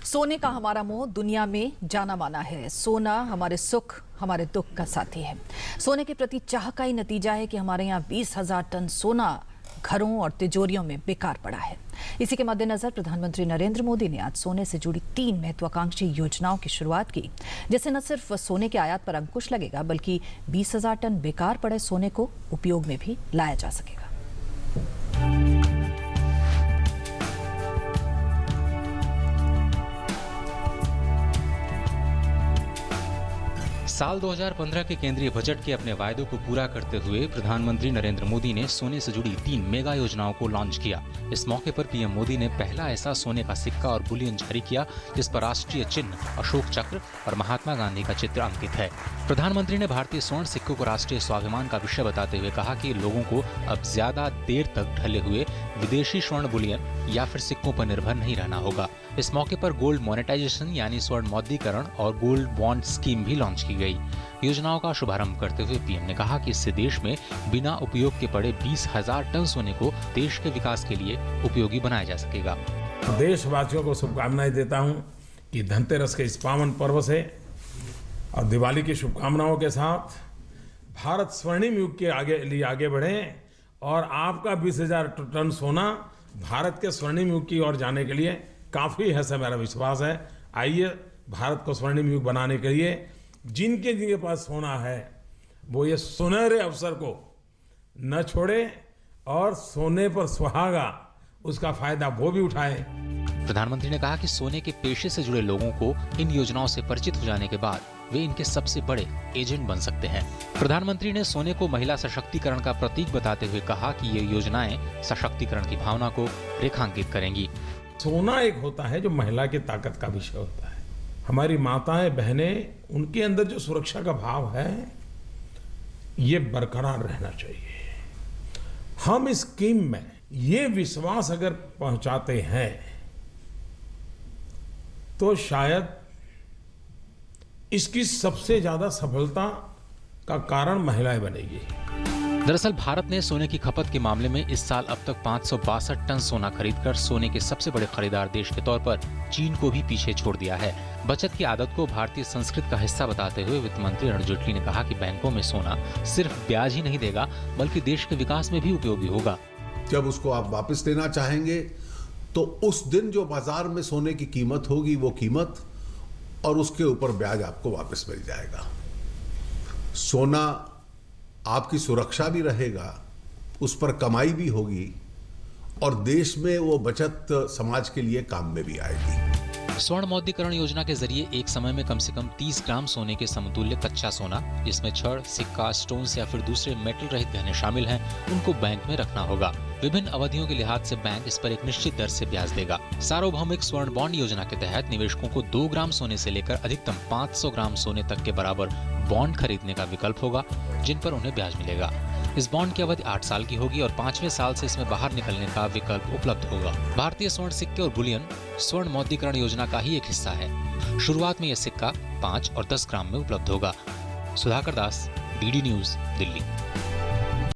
सोने का हमारा मोह दुनिया में जाना माना है। सोना हमारे सुख हमारे दुख का साथी है। सोने के प्रति चाह का ही नतीजा है कि हमारे यहाँ 20,000 टन सोना घरों और तिजोरियों में बेकार पड़ा है। इसी के मद्देनजर प्रधानमंत्री नरेंद्र मोदी ने आज सोने से जुड़ी 3 महत्वाकांक्षी योजनाओं की शुरुआत की, जिससे न सिर्फ सोने के आयात पर अंकुश लगेगा, बल्कि 20,000 टन बेकार पड़े सोने को उपयोग में भी लाया जा सकेगा। साल 2015 के केंद्रीय बजट के अपने वायदों को पूरा करते हुए प्रधानमंत्री नरेंद्र मोदी ने सोने से जुड़ी 3 मेगा योजनाओं को लॉन्च किया। इस मौके पर पीएम मोदी ने पहला ऐसा सोने का सिक्का और बुलियन जारी किया जिस पर राष्ट्रीय चिन्ह, अशोक चक्र और महात्मा गांधी का चित्र अंकित है। प्रधानमंत्री ने भारतीय स्वर्ण सिक्कों को राष्ट्रीय स्वाभिमान का विषय बताते हुए कहा कि लोगों को अब ज्यादा देर तक ढले हुए विदेशी स्वर्ण बुलियन या फिर सिक्कों पर निर्भर नहीं रहना होगा। इस मौके पर गोल्ड मोनेटाइजेशन यानी स्वर्ण मौद्रीकरण और गोल्ड बॉन्ड स्कीम भी लॉन्च की गई। योजनाओं का शुभारंभ करते हुए पीएम ने कहा कि इससे देश में बिना उपयोग के पड़े 20,000 टन सोने को देश के विकास के लिए उपयोगी बनाया जा सकेगा। देशवासियों को शुभकामनाएं देता हूं कि धनतेरस के इस पावन पर्व से और दिवाली की शुभकामनाओं के साथ भारत स्वर्णिम युग के लिए आगे बढ़े और आपका 20,000 टन सोना भारत के स्वर्णिम युग की ओर जाने के लिए काफी है, मेरा विश्वास है। आइए भारत को स्वर्णिम युग बनाने के लिए जिनके पास सोना है वो ये सुनहरे अवसर को न छोड़े और सोने पर सुहागा उसका फायदा वो भी उठाए। प्रधानमंत्री ने कहा कि सोने के पेशे से जुड़े लोगों को इन योजनाओं से परिचित हो जाने के बाद वे इनके सबसे बड़े एजेंट बन सकते हैं। प्रधानमंत्री ने सोने को महिला सशक्तिकरण का प्रतीक बताते हुए कहा कि ये योजनाएं सशक्तिकरण की भावना को रेखांकित करेंगी। सोना एक होता है जो महिला की ताकत का विषय होता है। हमारी माताएं बहनें, उनके अंदर जो सुरक्षा का भाव है ये बरकरार रहना चाहिए। हम इस स्कीम में ये विश्वास अगर पहुंचाते हैं तो शायद इसकी सबसे ज्यादा सफलता का कारण महिलाएं बनेगी। दरअसल भारत ने सोने की खपत के मामले में इस साल अब तक 562 टन सोना खरीदकर सोने के सबसे बड़े खरीदार देश के तौर पर चीन को भी पीछे छोड़ दिया है। बचत की आदत को भारतीय संस्कृति का हिस्सा बताते हुए वित्त मंत्री अरुण जेटली ने कहा कि बैंकों में सोना सिर्फ ब्याज ही नहीं देगा, बल्कि देश के विकास में भी उपयोगी होगा। जब उसको आप वापस लेना चाहेंगे तो उस दिन जो बाजार में सोने की कीमत होगी वो कीमत और उसके ऊपर ब्याज आपको वापस मिल जाएगा। सोना आपकी सुरक्षा भी रहेगा, उस पर कमाई भी होगी और देश में वो बचत समाज के लिए काम में भी आएगी। स्वर्ण मौद्रीकरण योजना के जरिए एक समय में कम से कम 30 ग्राम सोने के समतुल्य कच्चा सोना, जिसमें छड़, सिक्का, स्टोन्स या फिर दूसरे मेटल रहित गहने शामिल हैं, उनको बैंक में रखना होगा। विभिन्न अवधियों के लिहाज से बैंक इस पर एक निश्चित दर से ब्याज देगा। सार्वभौमिक स्वर्ण बॉन्ड योजना के तहत निवेशकों को 2 ग्राम सोने से लेकर अधिकतम 500 ग्राम सोने तक के बराबर बॉन्ड खरीदने का विकल्प होगा, जिन पर उन्हें ब्याज मिलेगा। इस बॉन्ड की अवधि 8 साल की होगी और 5वें साल से इसमें बाहर निकलने का विकल्प उपलब्ध होगा। भारतीय स्वर्ण सिक्के और बुलियन स्वर्ण मौद्रीकरण योजना का ही एक हिस्सा है। शुरुआत में यह सिक्का 5 और 10 ग्राम में उपलब्ध होगा। सुधाकर दास, डीडी न्यूज, दिल्ली।